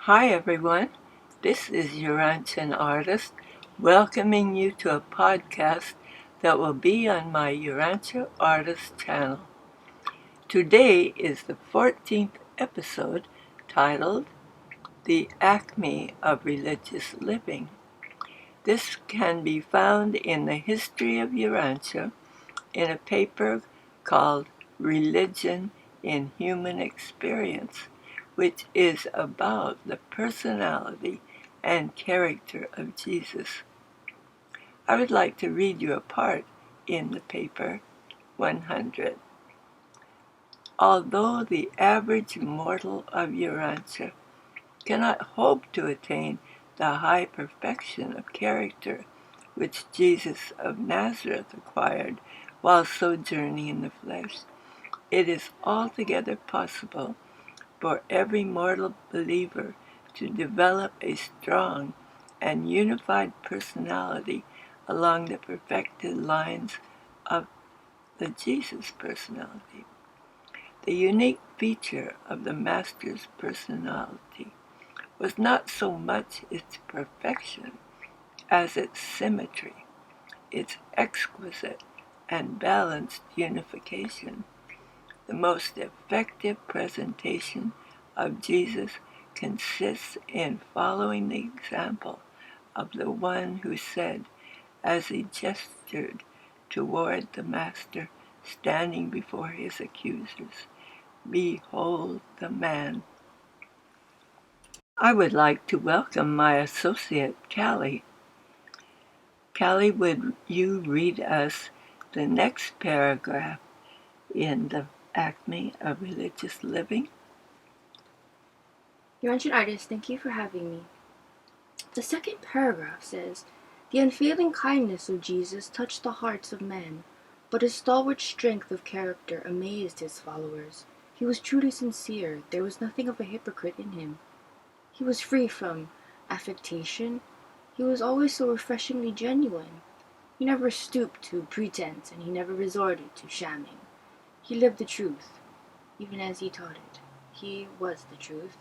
Hi everyone, this is UrantianArtist welcoming you to a podcast that will be on my UrantiaArtist channel. Today is the 14th episode titled The Acme of Religious Living. This can be found in the History of Urantia in a paper called Religion in Human Experience, which is about the personality and character of Jesus. I would like to read you a part in the paper 100. Although the average mortal of Urantia cannot hope to attain the high perfection of character which Jesus of Nazareth acquired while sojourning in the flesh, it is altogether possible for every mortal believer to develop a strong and unified personality along the perfected lines of the Jesus personality. The unique feature of the Master's personality was not so much its perfection as its symmetry, its exquisite and balanced unification. The most effective presentation of Jesus consists in following the example of the one who said, as he gestured toward the Master standing before his accusers, "Behold the man." I would like to welcome my associate, Callie. Callie, would you read us the next paragraph in the Acme of Religious Living? UrantianArtist, thank you for having me. The second paragraph says, "The unfailing kindness of Jesus touched the hearts of men, but his stalwart strength of character amazed his followers. He was truly sincere, there was nothing of a hypocrite in him. He was free from affectation, he was always so refreshingly genuine. He never stooped to pretense, and he never resorted to shamming. He lived the truth, even as he taught it. He was the truth.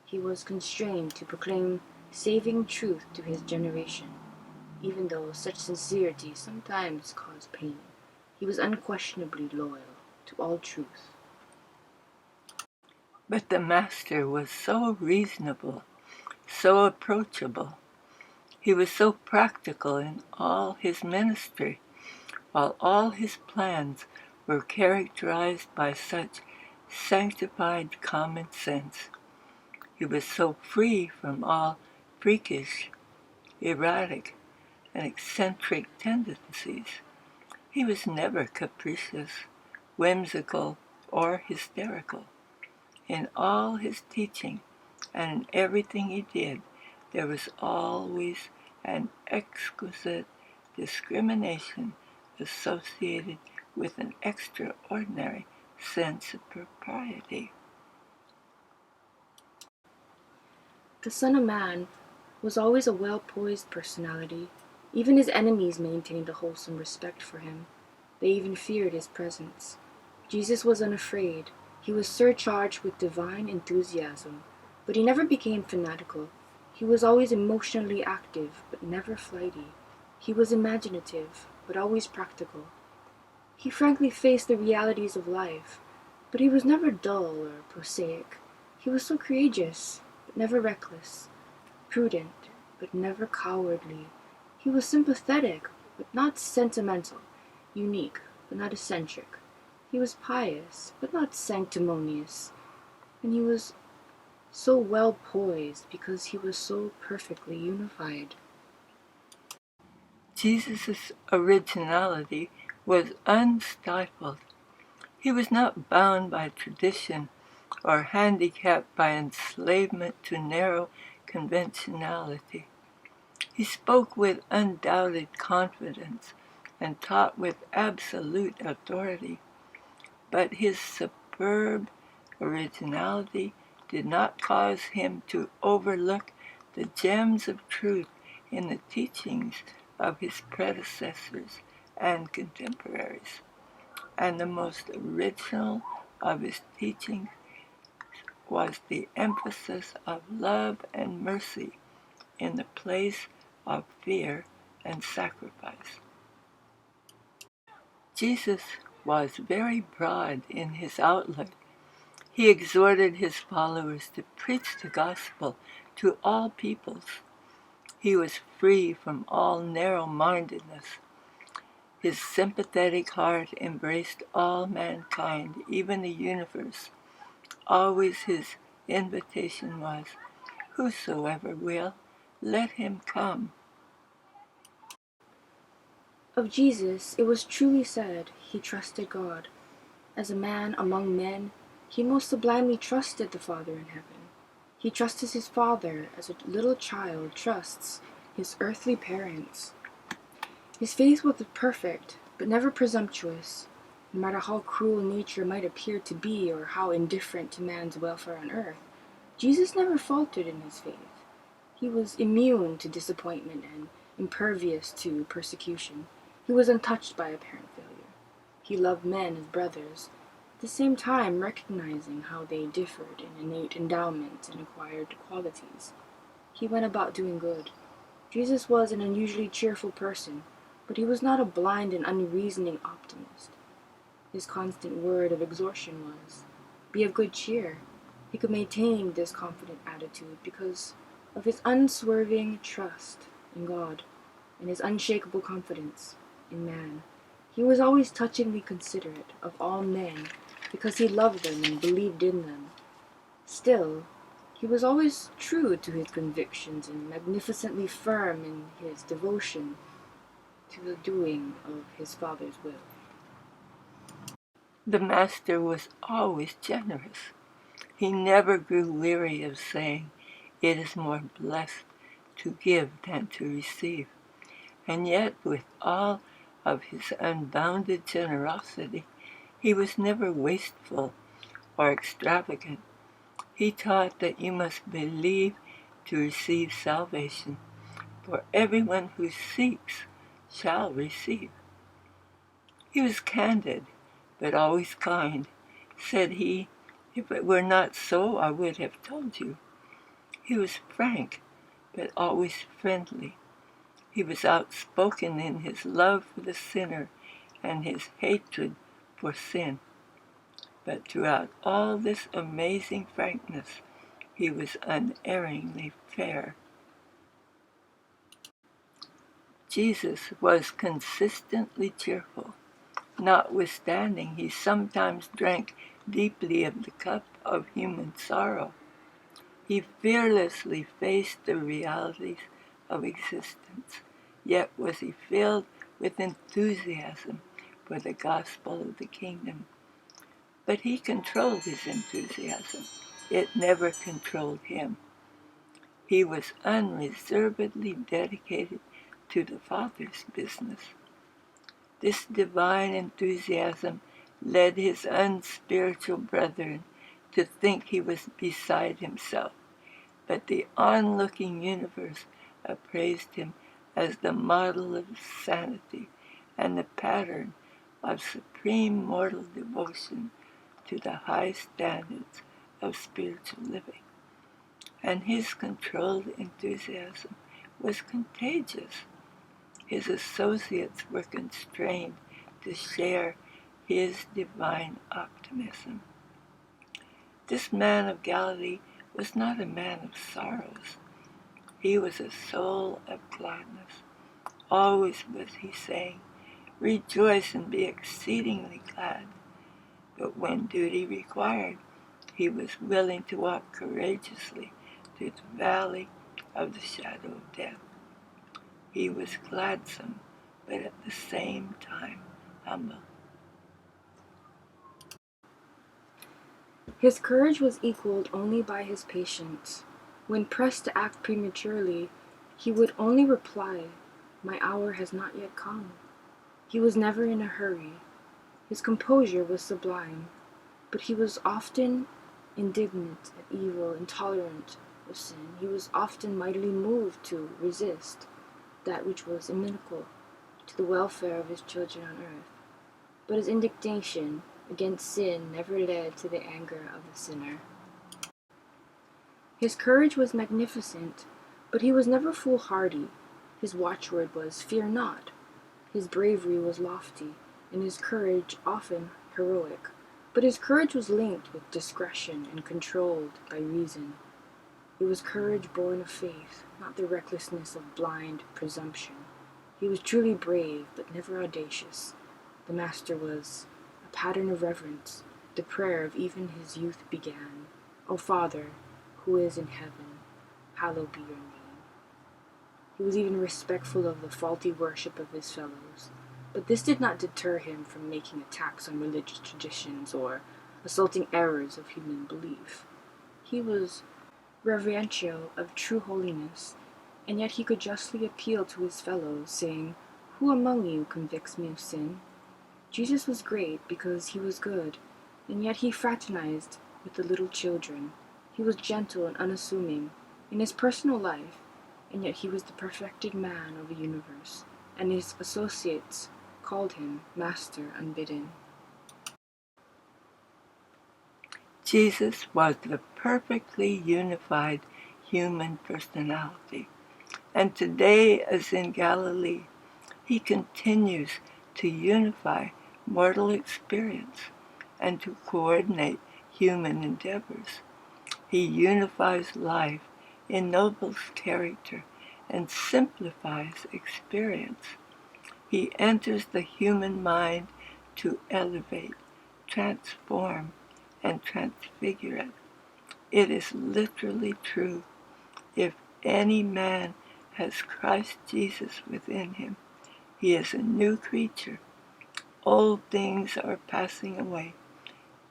He was constrained to proclaim saving truth to his generation, even though such sincerity sometimes caused pain. He was unquestionably loyal to all truth." But the Master was so reasonable, so approachable. He was so practical in all his ministry, while all his plans were characterized by such sanctified common sense. He was so free from all freakish, erratic, and eccentric tendencies. He was never capricious, whimsical, or hysterical. In all his teaching and in everything he did, there was always an exquisite discrimination associated with an extraordinary sense of propriety. The Son of Man was always a well-poised personality. Even his enemies maintained a wholesome respect for him. They even feared his presence. Jesus was unafraid. He was surcharged with divine enthusiasm, but he never became fanatical. He was always emotionally active, but never flighty. He was imaginative, but always practical. He frankly faced the realities of life, but he was never dull or prosaic. He was so courageous, but never reckless, prudent, but never cowardly. He was sympathetic, but not sentimental, unique, but not eccentric. He was pious, but not sanctimonious, and he was so well poised because he was so perfectly unified. Jesus' originality was unstifled. He was not bound by tradition or handicapped by enslavement to narrow conventionality. He spoke with undoubted confidence and taught with absolute authority, but his superb originality did not cause him to overlook the gems of truth in the teachings of his predecessors and contemporaries. And the most original of his teachings was the emphasis of love and mercy in the place of fear and sacrifice. Jesus was very broad in his outlook. He exhorted his followers to preach the gospel to all peoples. He was free from all narrow-mindedness. His sympathetic heart embraced all mankind, even the universe. Always his invitation was, "Whosoever will, let him come." Of Jesus, it was truly said, he trusted God. As a man among men, he most sublimely trusted the Father in heaven. He trusted his Father as a little child trusts his earthly parents. His faith was perfect, but never presumptuous, no matter how cruel nature might appear to be or how indifferent to man's welfare on earth. Jesus never faltered in his faith. He was immune to disappointment and impervious to persecution. He was untouched by apparent failure. He loved men as brothers, at the same time recognizing how they differed in innate endowments and acquired qualities. He went about doing good. Jesus was an unusually cheerful person, but he was not a blind and unreasoning optimist. His constant word of exhortation was, "Be of good cheer." He could maintain this confident attitude because of his unswerving trust in God and his unshakable confidence in man. He was always touchingly considerate of all men because he loved them and believed in them. Still, he was always true to his convictions and magnificently firm in his devotion to the doing of his Father's will. The Master was always generous. He never grew weary of saying, "It is more blessed to give than to receive." And yet, with all of his unbounded generosity, he was never wasteful or extravagant. He taught that you must believe to receive salvation, for everyone who seeks shall receive. He was candid, but always kind. Said he, "If it were not so, I would have told you." He was frank, but always friendly. He was outspoken in his love for the sinner and his hatred for sin. But throughout all this amazing frankness, he was unerringly fair. Jesus was consistently cheerful. Notwithstanding, he sometimes drank deeply of the cup of human sorrow. He fearlessly faced the realities of existence, yet was he filled with enthusiasm for the gospel of the kingdom. But he controlled his enthusiasm. It never controlled him. He was unreservedly dedicated to the Father's business. This divine enthusiasm led his unspiritual brethren to think he was beside himself, but the onlooking universe appraised him as the model of sanity and the pattern of supreme mortal devotion to the high standards of spiritual living. And his controlled enthusiasm was contagious. His associates were constrained to share his divine optimism. This man of Galilee was not a man of sorrows. He was a soul of gladness. Always was he saying, "Rejoice and be exceedingly glad." But when duty required, he was willing to walk courageously through the valley of the shadow of death. He was gladsome, but at the same time humble. His courage was equaled only by his patience. When pressed to act prematurely, he would only reply, "My hour has not yet come." He was never in a hurry. His composure was sublime, but he was often indignant at evil, intolerant of sin. He was often mightily moved to resist that which was inimical to the welfare of his children on earth. But his indignation against sin never led to the anger of the sinner. His courage was magnificent, but he was never foolhardy. His watchword was, "Fear not." His bravery was lofty, and his courage often heroic. But his courage was linked with discretion and controlled by reason. It was courage born of faith, not the recklessness of blind presumption. He was truly brave, but never audacious. The Master was a pattern of reverence. The prayer of even his youth began, "O Father, who is in heaven, hallowed be your name." He was even respectful of the faulty worship of his fellows, but this did not deter him from making attacks on religious traditions or assaulting errors of human belief. He was reverential of true holiness, and yet he could justly appeal to his fellows, saying, "Who among you convicts me of sin?" Jesus was great because he was good, and yet he fraternized with the little children. He was gentle and unassuming in his personal life, and yet he was the perfected man of the universe, and his associates called him Master Unbidden. Jesus was the perfectly unified human personality, and today, as in Galilee, he continues to unify mortal experience and to coordinate human endeavors. He unifies life, ennobles character, and simplifies experience. He enters the human mind to elevate, transform, and transfigure it. It is literally true. If any man has Christ Jesus within him, he is a new creature. Old things are passing away.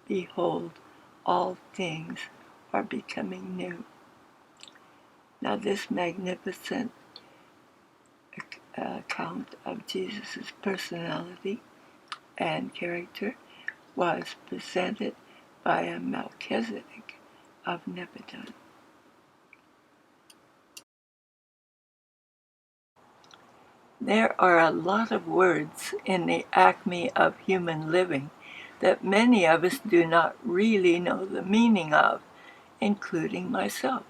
Behold, all things are becoming new. Now, this magnificent account of Jesus' personality and character was presented by a Melchizedek of Nebadon. There are a lot of words in the acme of human living that many of us do not really know the meaning of, including myself.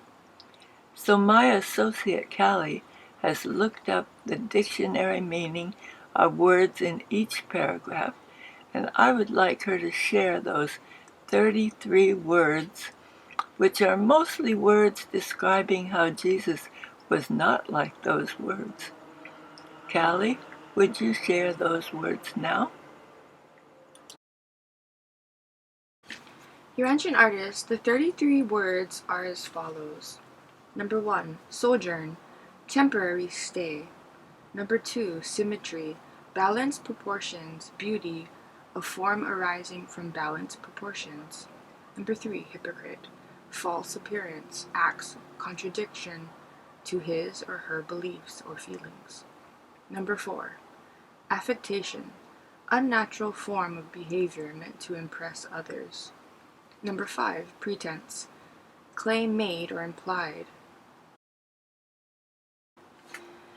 So my associate Callie has looked up the dictionary meaning of words in each paragraph, and I would like her to share those 33 words, which are mostly words describing how Jesus was not like those words. Callie, would you share those words now? UrantianArtist, the 33 words are as follows. Number 1, sojourn, temporary stay. Number 2, symmetry, balanced proportions, beauty, a form arising from balanced proportions. Number 3, hypocrite, false appearance, acts contradiction to his or her beliefs or feelings. Number 4, affectation, unnatural form of behavior meant to impress others. Number 5, pretense, claim made or implied.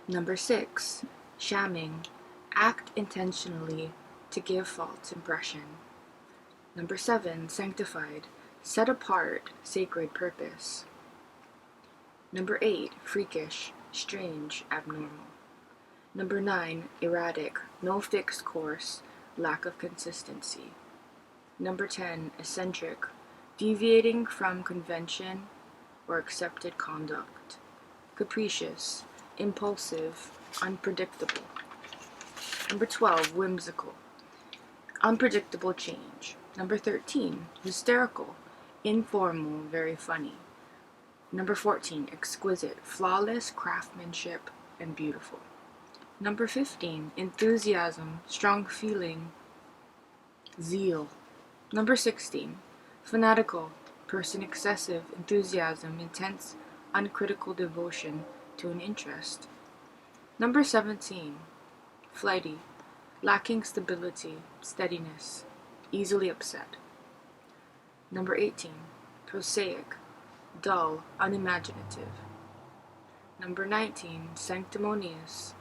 Number 6, shamming, act intentionally to give false impression. Number 7, sanctified, set apart, sacred purpose. Number 8, freakish, strange, abnormal. Number 9, erratic, no fixed course, lack of consistency. Number 10, eccentric, deviating from convention or accepted conduct. Capricious, impulsive, unpredictable. Number 12, whimsical, unpredictable change. Number 13, hysterical, informal, very funny. Number 14, exquisite, flawless craftsmanship and beautiful. Number 15, enthusiasm, strong feeling, zeal. Number 16, fanatical, person excessive, enthusiasm, intense, uncritical devotion to an interest. Number 17, flighty, lacking stability, steadiness, easily upset. Number 18, prosaic, dull, unimaginative. Number 19, sanctimonious,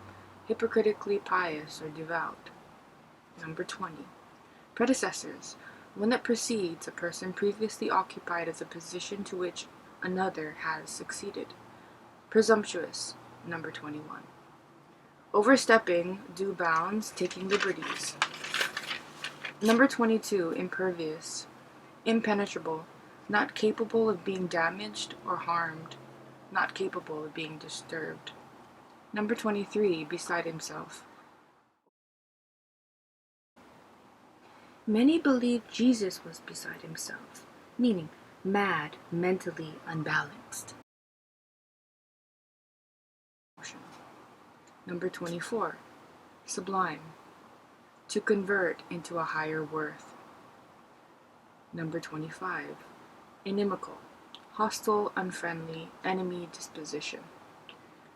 hypocritically pious or devout. Number 20, predecessors, one that precedes a person previously occupied as a position to which another has succeeded. Presumptuous, number 21. Overstepping due bounds, taking liberties. Number 22, impervious, impenetrable, not capable of being damaged or harmed, not capable of being disturbed. Number 23, beside himself. Many believe Jesus was beside himself, meaning mad, mentally unbalanced. Number 24, sublime, to convert into a higher worth. Number 25, inimical, hostile, unfriendly, enemy disposition.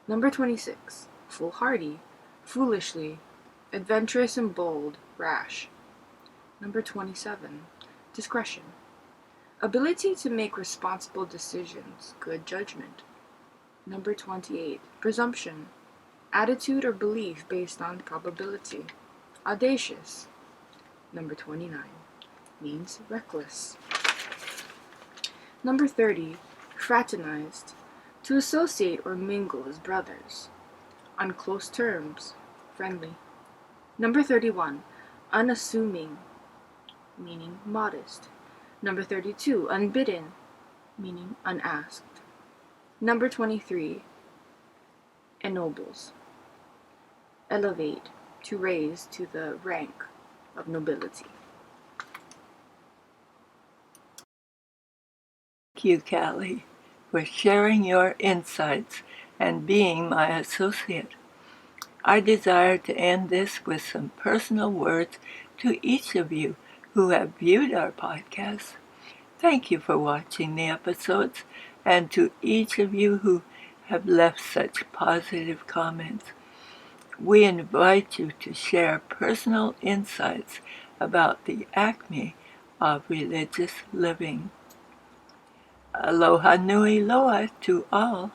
Number 26, foolhardy, foolishly, adventurous and bold, rash. Number 27, discretion, ability to make responsible decisions, good judgment. Number 28, presumption, attitude or belief based on probability, audacious. Number 29, means reckless. Number 30, fraternized, to associate or mingle as brothers, on close terms, friendly. Number 31, unassuming, meaning modest. Number 32, unbidden, meaning unasked. Number 23, ennobles, elevate, to raise to the rank of nobility. Thank you, Callie, for sharing your insights and being my associate. I desire to end this with some personal words to each of you who have viewed our podcast. Thank you for watching the episodes, and to each of you who have left such positive comments. We invite you to share personal insights about the ACME of religious living. Aloha nui loa to all.